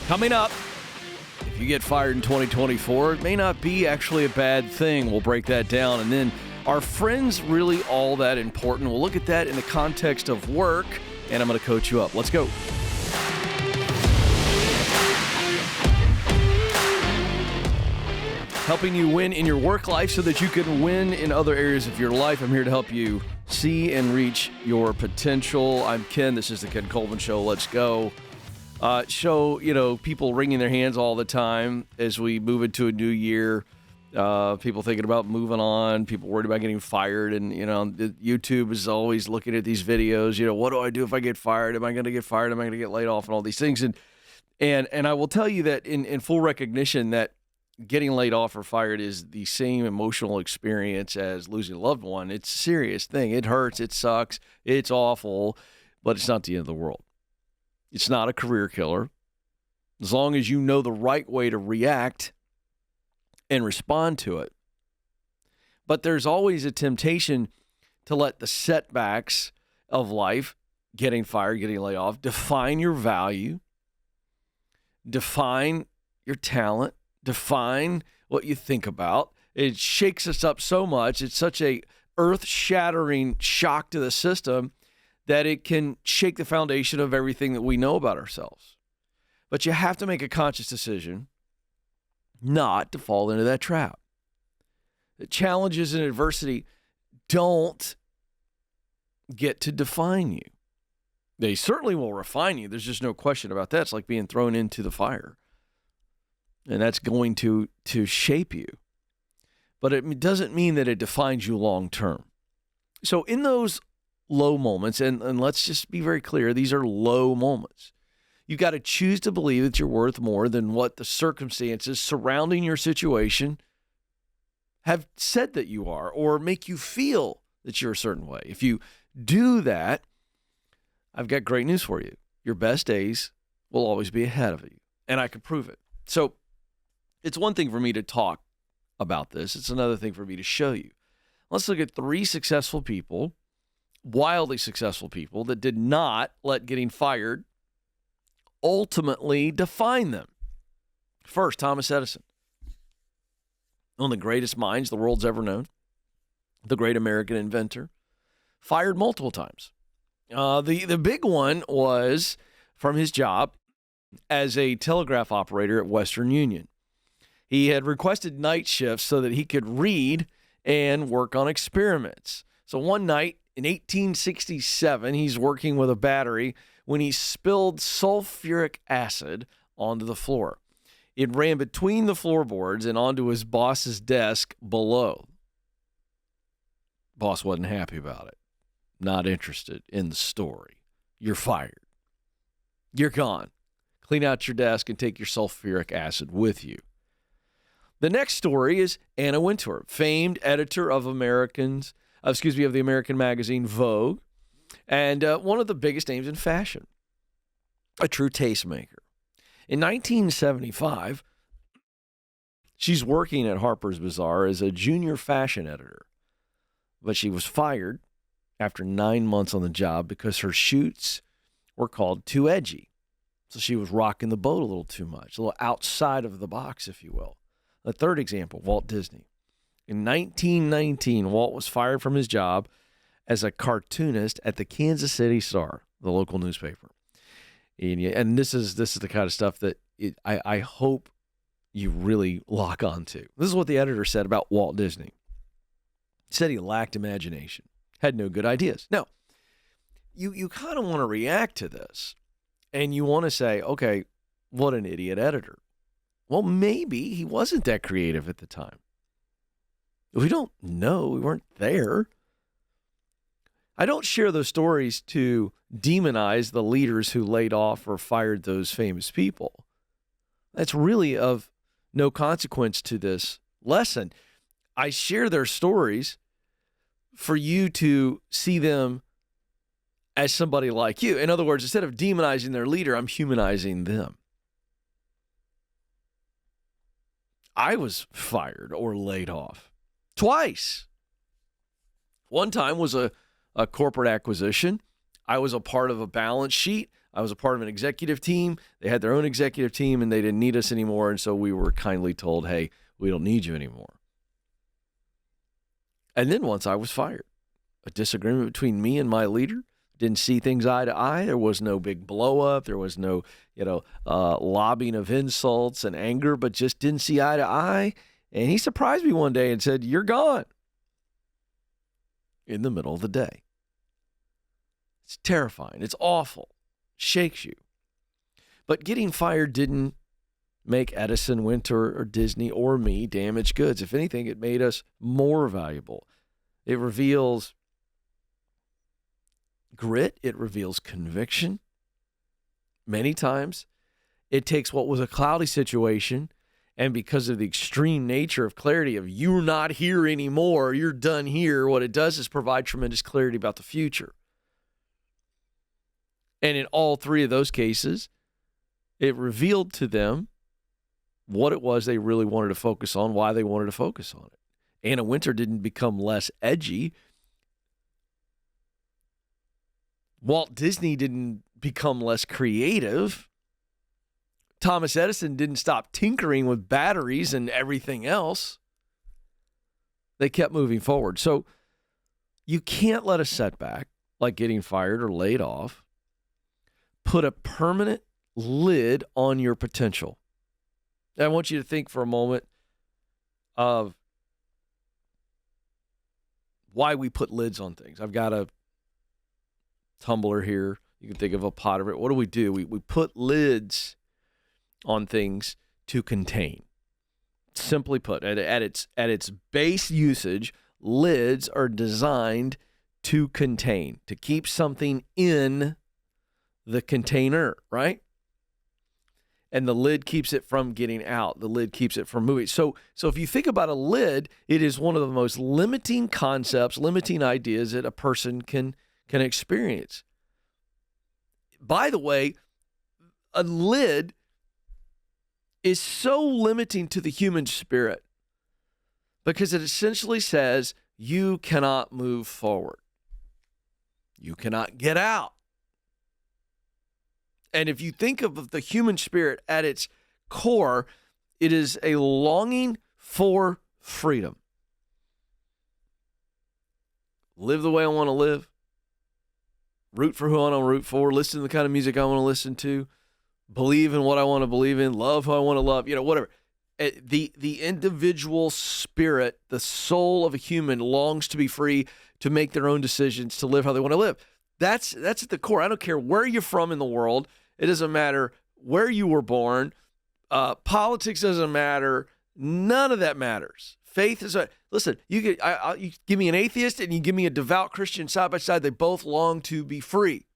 Coming up, if you get fired in 2024, it may not be actually a bad thing. We'll break that down. And then, are friends really all that important? We'll look at that in the context of work, and I'm going to coach you up. Let's go. Helping you win in your work life so that you can win in other areas of your life. I'm here to help you see and reach your potential. I'm Ken. This is the Ken Coleman Show. Let's go. People wringing their hands all the time as we move into a new year. People thinking about moving on. People worried about getting fired. And, YouTube is always looking at these videos. What do I do if I get fired? Am I going to get fired? Am I going to get laid off? And all these things. And I will tell you that in full recognition that getting laid off or fired is the same emotional experience as losing a loved one. It's a serious thing. It hurts. It sucks. It's awful. But it's not the end of the world. It's not a career killer. As long as you know the right way to react and respond to it. But there's always a temptation to let the setbacks of life, getting fired, getting laid off, define your value, define your talent, define what you think about. It shakes us up so much. It's such a earth-shattering shock to the system that it can shake the foundation of everything that we know about ourselves. But you have to make a conscious decision not to fall into that trap. The challenges and adversity don't get to define you. They certainly will refine you. There's just no question about that. It's like being thrown into the fire. And that's going to shape you. But it doesn't mean that it defines you long term. So in those low moments, and let's just be very clear, these are low moments. You've got to choose to believe that you're worth more than what the circumstances surrounding your situation have said that you are, or make you feel that you're a certain way. If you do that, I've got great news for you. Your best days will always be ahead of you, and I can prove it. So it's one thing for me to talk about this. It's another thing for me to show you. Let's look at 3 successful people, wildly successful people, that did not let getting fired ultimately define them. First, Thomas Edison. One of the greatest minds the world's ever known. The great American inventor. Fired multiple times. The big one was from his job as a telegraph operator at Western Union. He had requested night shifts so that he could read and work on experiments. So one night in 1867, he's working with a battery when he spilled sulfuric acid onto the floor. It ran between the floorboards and onto his boss's desk below. Boss wasn't happy about it. Not interested in the story. You're fired. You're gone. Clean out your desk and take your sulfuric acid with you. The next story is Anna Wintour, famed editor of the American magazine Vogue, and one of the biggest names in fashion, a true tastemaker. In 1975, she's working at Harper's Bazaar as a junior fashion editor, but she was fired after 9 months on the job because her shoots were called too edgy. So she was rocking the boat a little too much, a little outside of the box, if you will. The third example, Walt Disney. In 1919, Walt was fired from his job as a cartoonist at the Kansas City Star, the local newspaper. And this is the kind of stuff that I hope you really lock onto. This is what the editor said about Walt Disney. He said he lacked imagination, had no good ideas. Now, you kind of want to react to this, and you want to say, okay, what an idiot editor. Well, maybe he wasn't that creative at the time. We don't know. We weren't there. I don't share those stories to demonize the leaders who laid off or fired those famous people. That's really of no consequence to this lesson. I share their stories for you to see them as somebody like you. In other words, instead of demonizing their leader, I'm humanizing them. I was fired or laid off twice. One time was a corporate acquisition. I was a part of a balance sheet. I was a part of an executive team. They had their own executive team, and they didn't need us anymore. And so we were kindly told, hey, we don't need you anymore. And then once I was fired, a disagreement between me and my leader, didn't see things eye to eye. There was no big blow up. There was no, lobbing of insults and anger, but just didn't see eye to eye. And he surprised me one day and said, you're gone, in the middle of the day. It's terrifying. It's awful. Shakes you. But getting fired didn't make Edison, Winter, or Disney, or me damaged goods. If anything, it made us more valuable. It reveals grit. It reveals conviction. Many times, it takes what was a cloudy situation, and because of the extreme nature of clarity of you're not here anymore, you're done here, what it does is provide tremendous clarity about the future. And in all three of those cases, it revealed to them what it was they really wanted to focus on, why they wanted to focus on it. Anna Wintour didn't become less edgy. Walt Disney didn't become less creative. Thomas Edison didn't stop tinkering with batteries and everything else. They kept moving forward. So you can't let a setback, like getting fired or laid off, put a permanent lid on your potential. I want you to think for a moment of why we put lids on things. I've got a tumbler here. You can think of a pot of it. What do? We put lids on things to contain. Simply put, at its base usage, lids are designed to contain, to keep something in the container, right? And the lid keeps it from getting out. The lid keeps it from moving. So if you think about a lid, it is one of the most limiting concepts, limiting ideas that a person can experience. By the way, a lid is so limiting to the human spirit because it essentially says you cannot move forward. You cannot get out. And if you think of the human spirit at its core, it is a longing for freedom. Live the way I want to live. Root for who I want to root for. Listen to the kind of music I want to listen to. Believe in what I want to believe in. Love who I want to love. Whatever. The individual spirit, the soul of a human longs to be free, to make their own decisions, to live how they want to live. That's at the core. I don't care where you're from in the world. It doesn't matter where you were born. Politics doesn't matter. None of that matters. Faith is listen. You give me an atheist and you give me a devout Christian side by side. They both long to be free.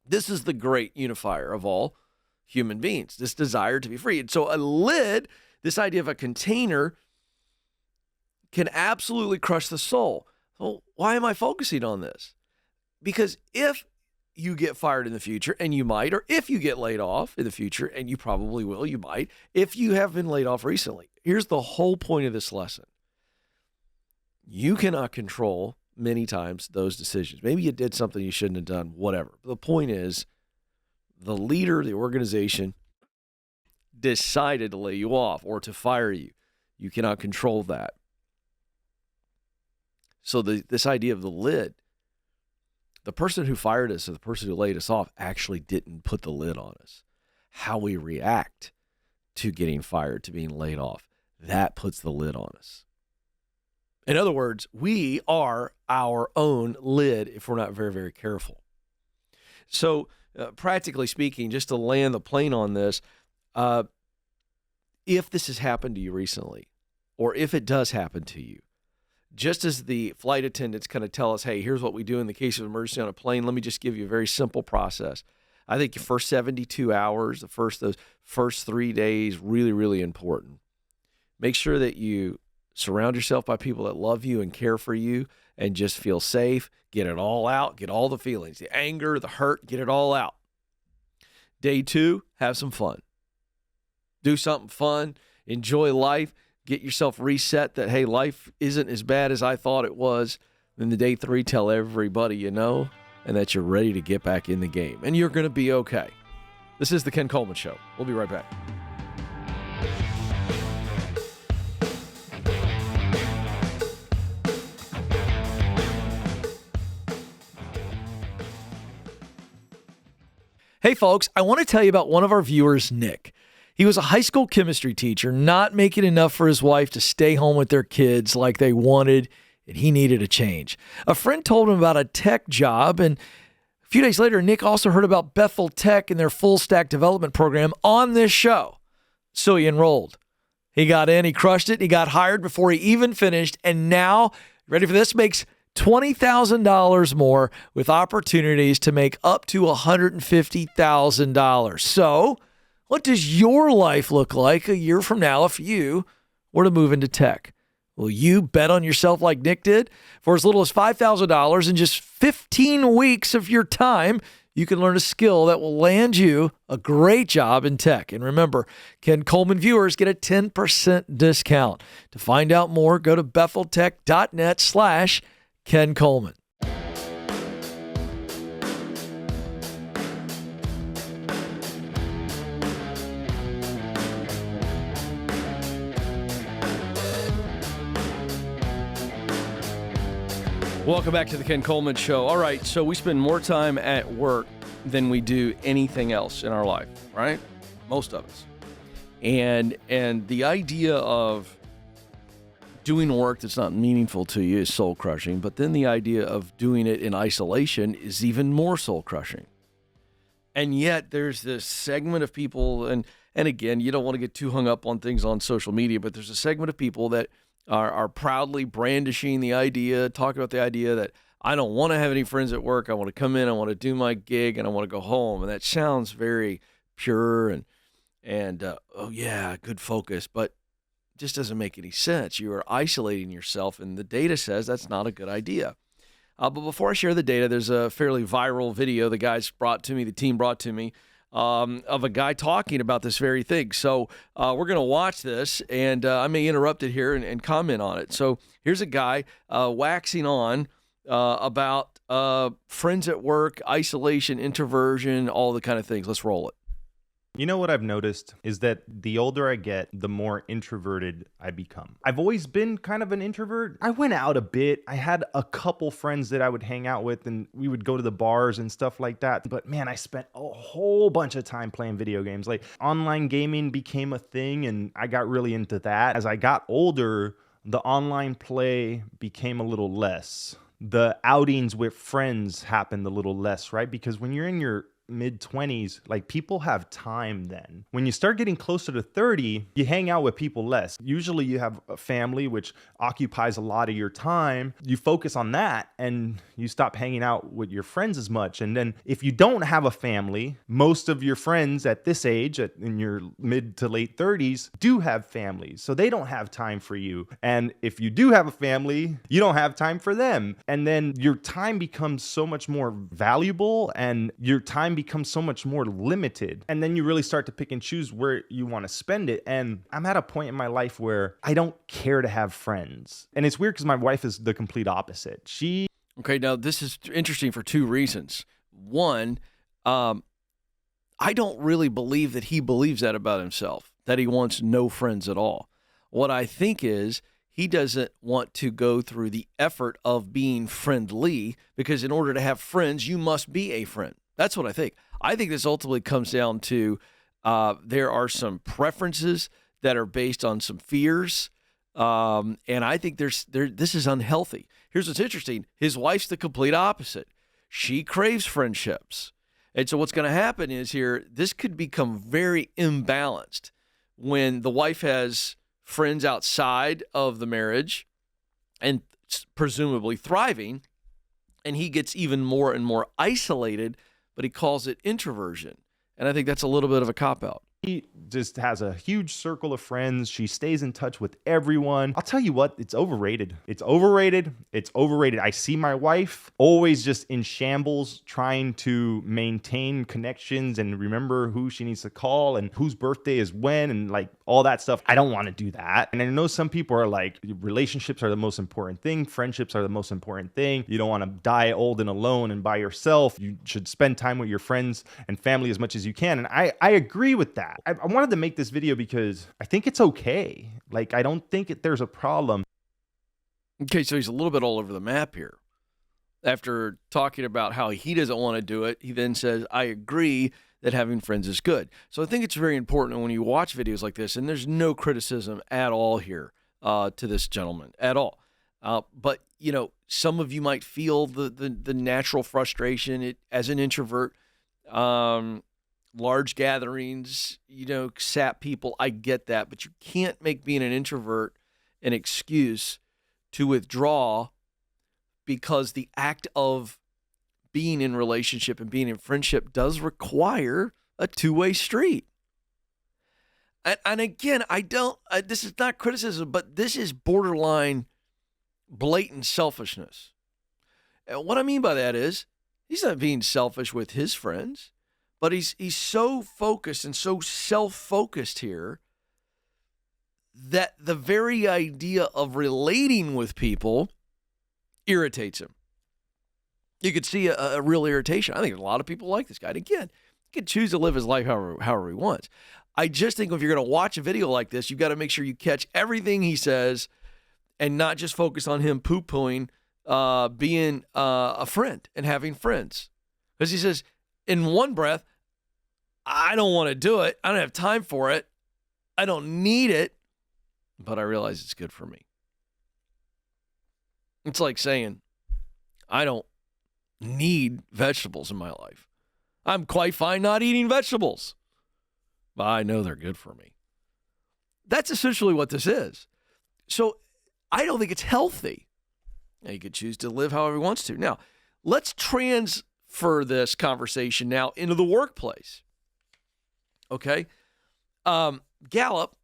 This is the great unifier of all human beings. This desire to be free. And so a lid, this idea of a container, can absolutely crush the soul. Well, why am I focusing on this? Because if you get fired in the future, and you might, or if you get laid off in the future, and you probably will, you might, if you have been laid off recently. Here's the whole point of this lesson. You cannot control many times those decisions. Maybe you did something you shouldn't have done, whatever. But the point is, the leader, the organization, decided to lay you off or to fire you. You cannot control that. So this idea of the lid, the person who fired us or the person who laid us off actually didn't put the lid on us. How we react to getting fired, to being laid off, that puts the lid on us. In other words, we are our own lid if we're not very, very careful. So practically speaking, just to land the plane on this, if this has happened to you recently, or if it does happen to you, just as the flight attendants kind of tell us, hey, here's what we do in the case of emergency on a plane, let me just give you a very simple process. I think your first 72 hours, those first 3 days, really, really important. Make sure that you surround yourself by people that love you and care for you and just feel safe. Get it all out. Get all the feelings, the anger, the hurt, get it all out. Day 2, have some fun. Do something fun. Enjoy life. Get yourself reset that, hey, life isn't as bad as I thought it was. Then the day 3, tell everybody you know. and that you're ready to get back in the game. And you're going to be okay. This is the Ken Coleman Show. We'll be right back. Hey folks, I want to tell you about one of our viewers, Nick. He was a high school chemistry teacher, not making enough for his wife to stay home with their kids like they wanted, and he needed a change. A friend told him about a tech job, and a few days later, Nick also heard about Bethel Tech and their full stack development program on this show. So he enrolled. He got in, he crushed it, he got hired before he even finished, and now, ready for this, makes $20,000 more with opportunities to make up to $150,000. So, what does your life look like a year from now if you were to move into tech? Will you bet on yourself like Nick did? For as little as $5,000 in just 15 weeks of your time, you can learn a skill that will land you a great job in tech. And remember, Ken Coleman viewers get a 10% discount. To find out more, go to betheltech.net/Ken Coleman. Welcome back to the Ken Coleman Show. All right, so we spend more time at work than we do anything else in our life, right? Most of us. And the idea of doing work that's not meaningful to you is soul-crushing, but then the idea of doing it in isolation is even more soul-crushing. And yet there's this segment of people, and again, you don't want to get too hung up on things on social media, but there's a segment of people that are proudly brandishing the idea, talking about the idea that I don't want to have any friends at work. I want to come in, I want to do my gig, and I want to go home. And that sounds very pure and oh yeah, good focus, but it just doesn't make any sense. You are isolating yourself, and the data says that's not a good idea. But before I share the data, there's a fairly viral video the team brought to me, of a guy talking about this very thing. So we're going to watch this, and I may interrupt it here and comment on it. So here's a guy waxing on about friends at work, isolation, introversion, all the kind of things. Let's roll it. You know what I've noticed is that the older I get, the more introverted I become. I've always been kind of an introvert. I went out a bit. I had a couple friends that I would hang out with, and we would go to the bars and stuff like that. But man, I spent a whole bunch of time playing video games. Like online gaming became a thing, and I got really into that. As I got older, the online play became a little less. The outings with friends happened a little less, right? Because when you're in your mid-20s, like people have time then. When you start getting closer to 30, you hang out with people less. Usually you have a family, which occupies a lot of your time. You focus on that and you stop hanging out with your friends as much. And then if you don't have a family, most of your friends at this age, in your mid to late 30s, do have families. So they don't have time for you. And if you do have a family, you don't have time for them. And then your time becomes so much more valuable, and your time becomes so much more limited. And then you really start to pick and choose where you want to spend it. And I'm at a point in my life where I don't care to have friends. And it's weird because my wife is the complete opposite. Okay, now this is interesting for two reasons. One, I don't really believe that he believes that about himself, that he wants no friends at all. What I think is he doesn't want to go through the effort of being friendly, because in order to have friends, you must be a friend. That's what I think. I think this ultimately comes down to there are some preferences that are based on some fears, and I think this is unhealthy. Here's what's interesting. His wife's the complete opposite. She craves friendships. And so what's going to happen is this could become very imbalanced when the wife has friends outside of the marriage and presumably thriving, and he gets even more and more isolated, but he calls it introversion. And I think that's a little bit of a cop-out. She just has a huge circle of friends. She stays in touch with everyone. I'll tell you what, it's overrated. It's overrated. It's overrated. I see my wife always just in shambles trying to maintain connections and remember who she needs to call and whose birthday is when and like all that stuff. I don't want to do that. And I know some people are like, relationships are the most important thing. Friendships are the most important thing. You don't want to die old and alone and by yourself. You should spend time with your friends and family as much as you can. And I agree with that. I wanted to make this video because I think it's okay. Like, I don't think there's a problem. Okay, so he's a little bit all over the map here. After talking about how he doesn't want to do it, he then says, I agree that having friends is good. So I think it's very important when you watch videos like this, and there's no criticism at all here to this gentleman, at all. But, you know, some of you might feel the natural frustration as an introvert. Large gatherings, you know, sap people. I get that, but you can't make being an introvert an excuse to withdraw, because the act of being in relationship and being in friendship does require a two-way street. And again, this is not criticism, but this is borderline blatant selfishness. And what I mean by that is he's not being selfish with his friends. But he's so focused and so self-focused here that the very idea of relating with people irritates him. You could see a real irritation. I think a lot of people like this guy. And again, he can choose to live his life however he wants. I just think if you're going to watch a video like this, you've got to make sure you catch everything he says and not just focus on him poo-pooing being a friend and having friends. Because he says, in one breath, I don't want to do it. I don't have time for it. I don't need it, but I realize it's good for me. It's like saying, I don't need vegetables in my life. I'm quite fine not eating vegetables, but I know they're good for me. That's essentially what this is. So I don't think it's healthy. Now, you could choose to live however he wants to. Now, let's transfer this conversation now into the workplace. Okay? Gallup,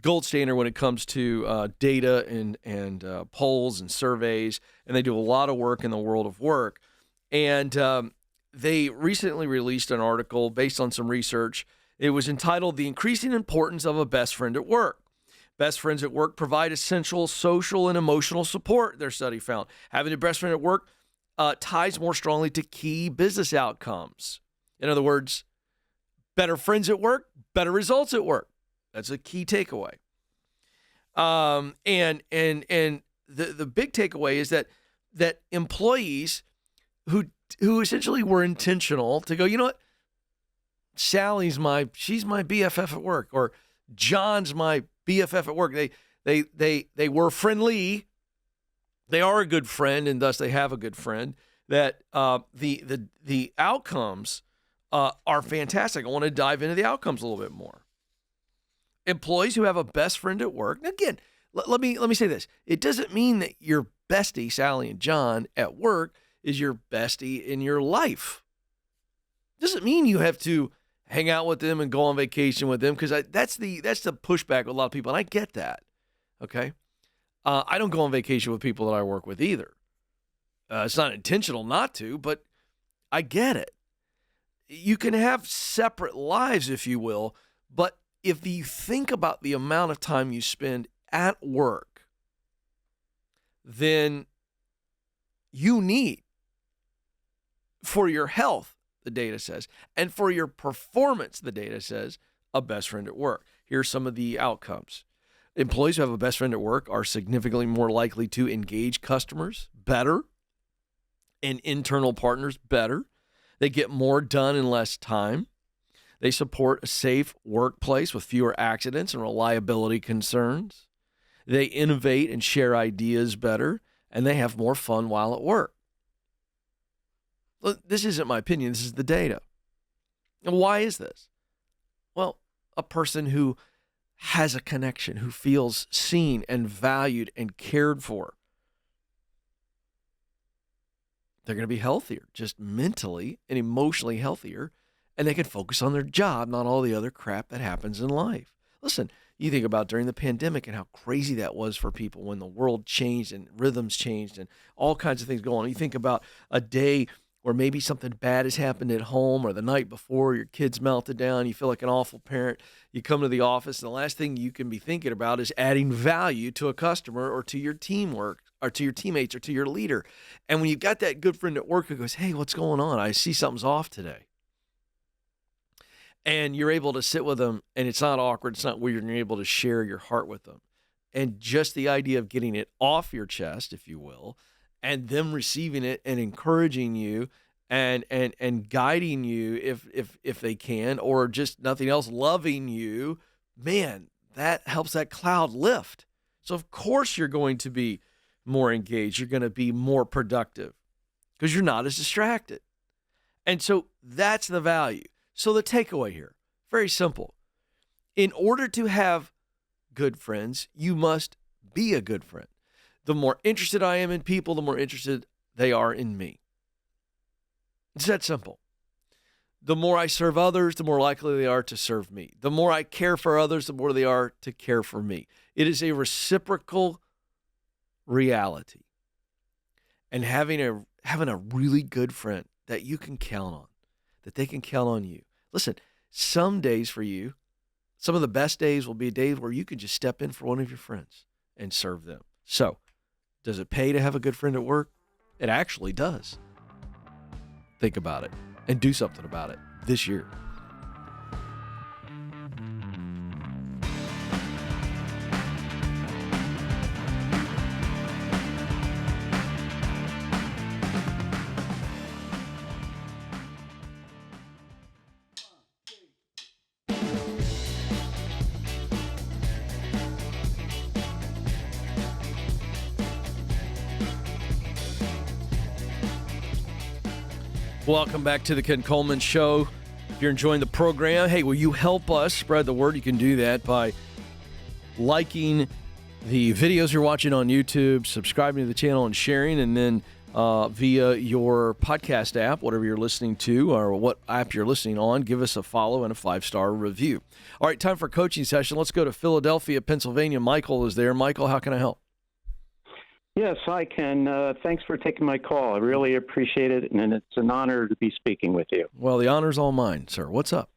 gold standard when it comes to data and polls and surveys, and they do a lot of work in the world of work. And they recently released an article based on some research. It was entitled The Increasing Importance of a Best Friend at Work. Best friends at work provide essential social and emotional support, their study found. Having a best friend at work ties more strongly to key business outcomes. In other words, better friends at work, better results at work. That's a key takeaway. And the big takeaway is that employees who essentially were intentional to go, you know what, she's my BFF at work, or John's my BFF at work. They were friendly. They are a good friend, and thus they have a good friend. That the outcomes are fantastic. I want to dive into the outcomes a little bit more. Employees who have a best friend at work. Now again, let me say this. It doesn't mean that your bestie, Sally and John, at work is your bestie in your life. It doesn't mean you have to hang out with them and go on vacation with them, because that's the pushback with a lot of people, and I get that. Okay, I don't go on vacation with people that I work with either. It's not intentional not to, but I get it. You can have separate lives, if you will, but if you think about the amount of time you spend at work, then you need, for your health, the data says, and for your performance, the data says, a best friend at work. Here's some of the outcomes. Employees who have a best friend at work are significantly more likely to engage customers better and internal partners better. They get more done in less time. They support a safe workplace with fewer accidents and reliability concerns. They innovate and share ideas better, and they have more fun while at work. This isn't my opinion. This is the data. And why is this? Well, a person who has a connection, who feels seen and valued and cared for, they're going to be healthier, just mentally and emotionally healthier and they can focus on their job, not all the other crap that happens in life. Listen, you think about during the pandemic and how crazy that was for people when the world changed and rhythms changed and all kinds of things go on. You think about a day where maybe something bad has happened at home, or the night before your kids melted down, you feel like an awful parent. You come to the office, and the last thing you can be thinking about is adding value to a customer or to your teamwork or to your teammates or to your leader. And when you've got that good friend at work who goes, hey, what's going on? I see something's off today. And you're able to sit with them, and it's not awkward, it's not weird, and you're able to share your heart with them. And just the idea of getting it off your chest, if you will, and them receiving it and encouraging you and guiding you if they can, or just nothing else, loving you, man, that helps that cloud lift. So of course you're going to be more engaged. You're going to be more productive because you're not as distracted. And so that's the value. So the takeaway here, very simple. In order to have good friends, you must be a good friend. The more interested I am in people, the more interested they are in me. It's that simple. The more I serve others, the more likely they are to serve me. The more I care for others, the more they are to care for me. It is a reciprocal reality. And having a really good friend that you can count on, that they can count on you. Listen, some days for you, some of the best days will be days where you can just step in for one of your friends and serve them. So, does it pay to have a good friend at work? It actually does. Think about it and do something about it this year. Welcome back to the Ken Coleman Show. If you're enjoying the program, hey, will you help us spread the word? You can do that by liking the videos you're watching on YouTube, subscribing to the channel, and sharing, and then via your podcast app, whatever you're listening to or what app you're listening on, give us a follow and a 5-star review. All right, time for a coaching session. Let's go to Philadelphia, Pennsylvania. Michael is there. Michael, how can I help? Yes, I can. Thanks for taking my call. I really appreciate it, and it's an honor to be speaking with you. Well, the honor's all mine, sir. What's up?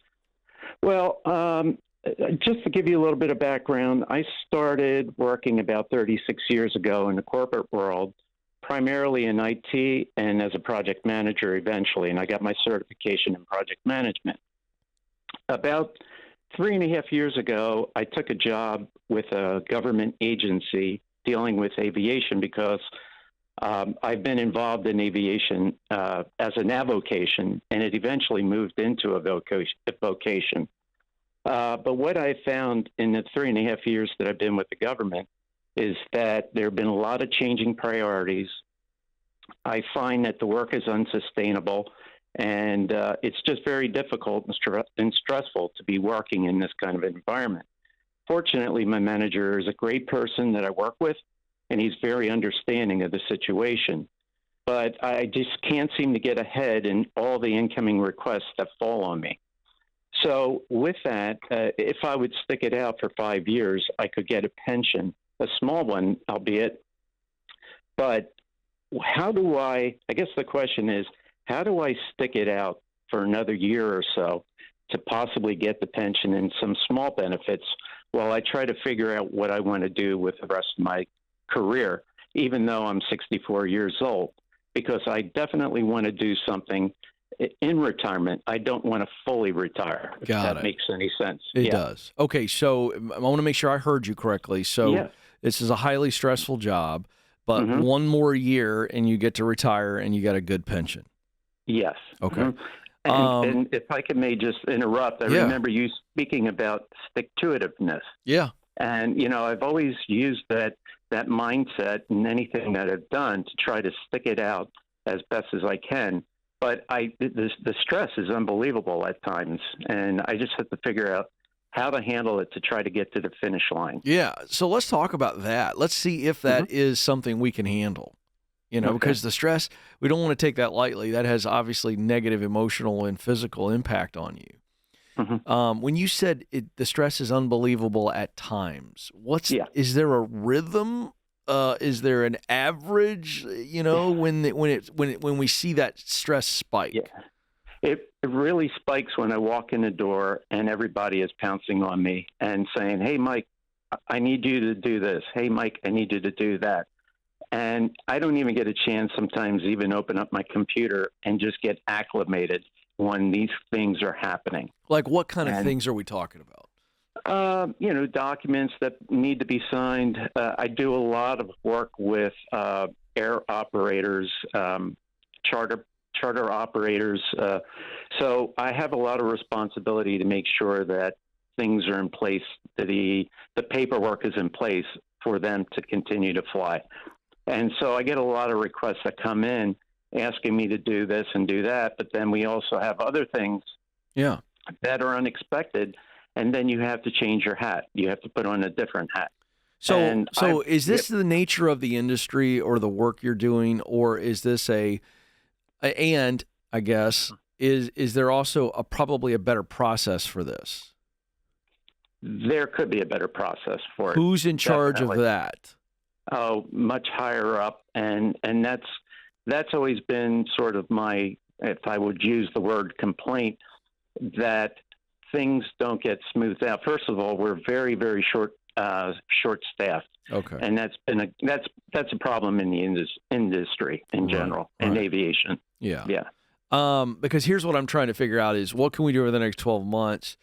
Well, just to give you a little bit of background, I started working about 36 years ago in the corporate world, primarily in IT and as a project manager eventually, and I got my certification in project management. About 3.5 years ago, I took a job with a government agency dealing with aviation because I've been involved in aviation as an avocation, and it eventually moved into a vocation. But what I found in the 3.5 years that I've been with the government is that there have been a lot of changing priorities. I find that the work is unsustainable, and it's just very difficult and stressful to be working in this kind of environment. Fortunately, my manager is a great person that I work with, and he's very understanding of the situation. But I just can't seem to get ahead in all the incoming requests that fall on me. So with that, if I would stick it out for 5 years, I could get a pension, a small one, albeit. But how do I guess the question is, how do I stick it out for another year or so to possibly get the pension and some small benefits while I try to figure out what I want to do with the rest of my career, even though I'm 64 years old, because I definitely want to do something in retirement. I don't want to fully retire, if that makes any sense. It does. Okay, so I want to make sure I heard you correctly. So this is a highly stressful job, but one more year and you get to retire and you get a good pension. Yes. Okay. And if I may just interrupt, I remember you speaking about stick-to-itiveness. Yeah. And, I've always used that mindset in anything that I've done to try to stick it out as best as I can. But the stress is unbelievable at times, and I just have to figure out how to handle it to try to get to the finish line. Yeah. So let's talk about that. Let's see if that is something we can handle. because the stress, we don't want to take that lightly. That has obviously negative emotional and physical impact on you. When you said the stress is unbelievable at times, is there a rhythm? Is there an average, when we see that stress spike? Yeah. It really spikes when I walk in the door and everybody is pouncing on me and saying, "Hey, Mike, I need you to do this. Hey, Mike, I need you to do that." And I don't even get a chance sometimes even open up my computer and just get acclimated when these things are happening. Like what kind of things are we talking about? Documents that need to be signed. I do a lot of work with air operators, charter operators. So I have a lot of responsibility to make sure that things are in place, that the paperwork is in place for them to continue to fly. And so I get a lot of requests that come in asking me to do this and do that. But then we also have other things that are unexpected. And then you have to change your hat. You have to put on a different hat. So is this the nature of the industry or the work you're doing, or is this and I guess, is there also probably a better process for this? There could be a better process for it. Who's in charge of that? Oh, much higher up. And that's always been sort of my, if I would use the word complaint, that things don't get smoothed out. First of all, we're very, very short-staffed. Okay. And that's a problem in the industry in general, in aviation. Yeah. Yeah. Because here's what I'm trying to figure out is what can we do over the next 12 months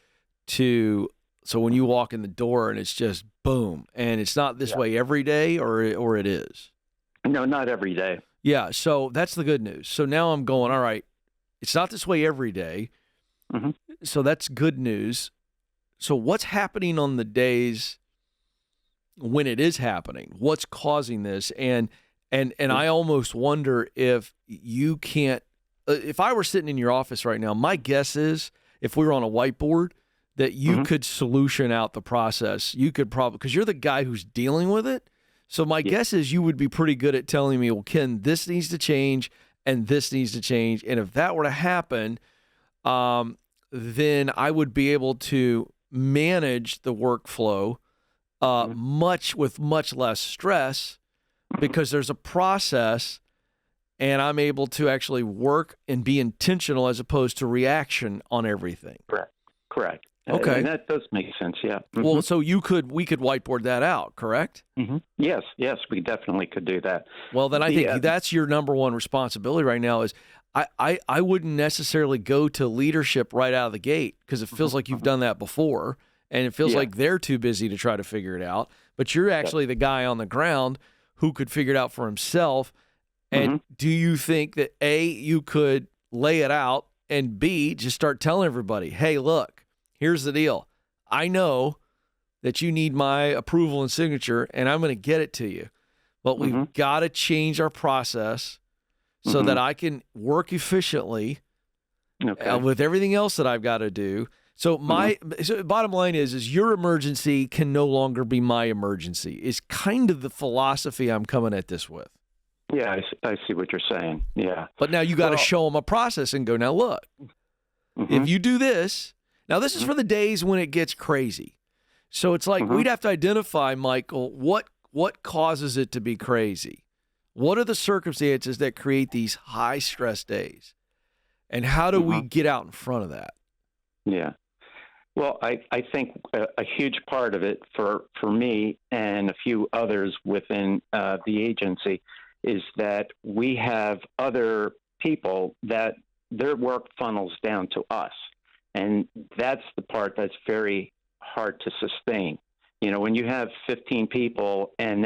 so when you walk in the door and it's just boom, and it's not this way every day, or it is? No, not every day. Yeah. So that's the good news. So now I'm going, all right, it's not this way every day. Mm-hmm. So that's good news. So what's happening on the days when it is happening? What's causing this? And I almost wonder if you can't, if I were sitting in your office right now, my guess is if we were on a whiteboard that you could solution out the process. You could probably, because you're the guy who's dealing with it. So my guess is you would be pretty good at telling me, well, Ken, this needs to change and this needs to change. And if that were to happen, then I would be able to manage the workflow with much less stress because there's a process and I'm able to actually work and be intentional as opposed to reaction on everything. Correct. Okay. And that does make sense, yeah. Mm-hmm. Well, so we could whiteboard that out, correct? Mm-hmm. Yes, we definitely could do that. Well, then I think that's your number one responsibility right now is I wouldn't necessarily go to leadership right out of the gate because it feels like you've done that before and it feels like they're too busy to try to figure it out. But you're actually the guy on the ground who could figure it out for himself. And do you think that A, you could lay it out, and B, just start telling everybody, hey, look, here's the deal. I know that you need my approval and signature, and I'm going to get it to you. But we've got to change our process so that I can work efficiently with everything else that I've got to do. So so bottom line is your emergency can no longer be my emergency. Is kind of the philosophy I'm coming at this with. Yeah, I see what you're saying. Yeah. But now you got to show them a process and go, now look, if you do this, now this is for the days when it gets crazy. So it's like we'd have to identify, Michael, what causes it to be crazy? What are the circumstances that create these high stress days? And how do we get out in front of that? Yeah. Well, I think a huge part of it for me and a few others within the agency is that we have other people that their work funnels down to us. And that's the part that's very hard to sustain. You know, when you have 15 people and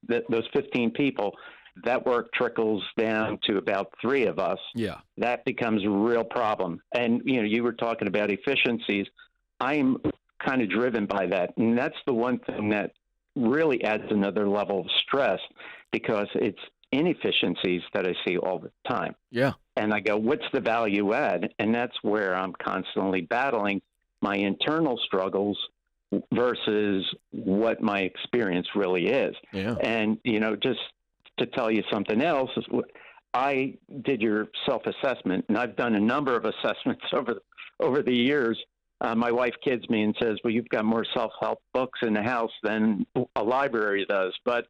those 15 people, that work trickles down to about 3 of us. Yeah. That becomes a real problem. And, you were talking about efficiencies. I'm kind of driven by that. And that's the one thing that really adds another level of stress because it's inefficiencies that I see all the time. Yeah. And I go, what's the value add? And that's where I'm constantly battling my internal struggles versus what my experience really is. Yeah. And, just to tell you something else, I did your self-assessment, and I've done a number of assessments over the years. My wife kids me and says, well, you've got more self-help books in the house than a library does. But,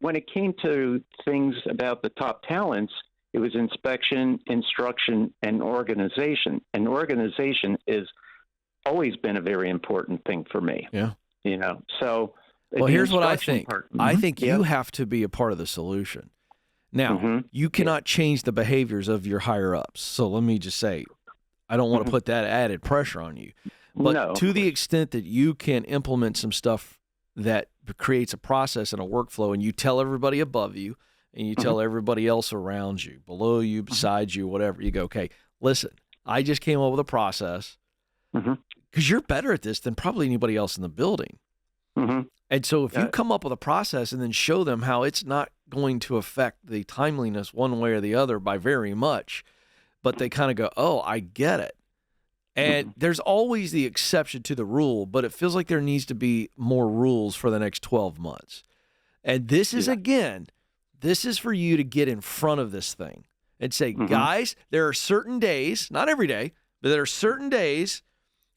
when it came to things about the top talents, it was inspection, instruction, and organization. And organization is always been a very important thing for me. Yeah. So. Well, here's what I think. Mm-hmm. I think you have to be a part of the solution. Now, you cannot change the behaviors of your higher-ups. So let me just say, I don't want to put that added pressure on you. But to the extent that you can implement some stuff that creates a process and a workflow, and you tell everybody above you, and you tell everybody else around you, below you, beside you, whatever, you go, okay, listen, I just came up with a process because you're better at this than probably anybody else in the building. And so if you come up with a process and then show them how it's not going to affect the timeliness one way or the other by very much, but they kind of go, oh, I get it. And there's always the exception to the rule, but it feels like there needs to be more rules for the next 12 months. And this is, again, this is for you to get in front of this thing and say, guys, there are certain days, not every day, but there are certain days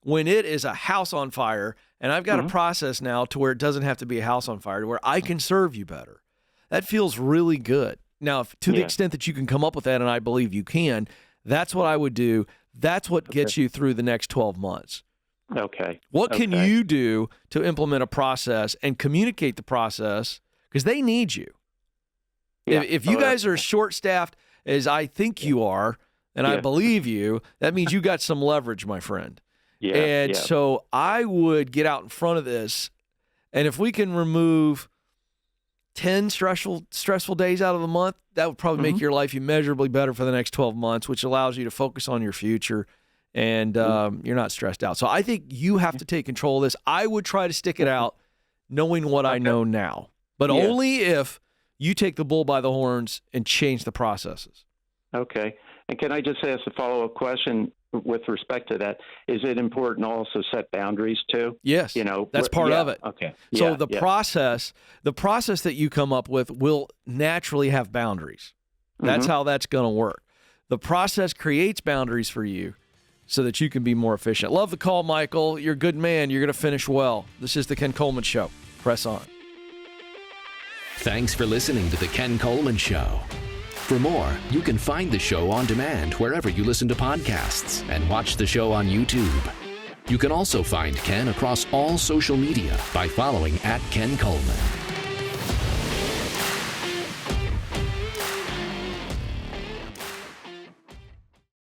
when it is a house on fire, and I've got a process now to where it doesn't have to be a house on fire, to where I can serve you better. That feels really good. Now, to the extent that you can come up with that, and I believe you can, that's what I would do. That's what gets you through the next 12 months. Okay. What can you do to implement a process and communicate the process? Because they need you. Yeah. If you guys are as short-staffed as I think you are, and I believe you, that means you got some leverage, my friend. So I would get out in front of this, and if we can remove 10 stressful days out of the month, that would probably make your life immeasurably better for the next 12 months, which allows you to focus on your future, and you're not stressed out. So I think you have to take control of this. I would try to stick it out knowing what I know now, but only if you take the bull by the horns and change the processes. Okay. And can I just ask a follow-up question with respect to that? Is it important to also set boundaries too? Yes. That's part of it. Okay. So the process that you come up with will naturally have boundaries. That's how that's going to work. The process creates boundaries for you so that you can be more efficient. Love the call, Michael. You're a good man. You're going to finish well. This is the Ken Coleman Show. Press on. Thanks for listening to the Ken Coleman Show. For more, you can find the show on demand wherever you listen to podcasts and watch the show on YouTube. You can also find Ken across all social media by following @Ken Coleman.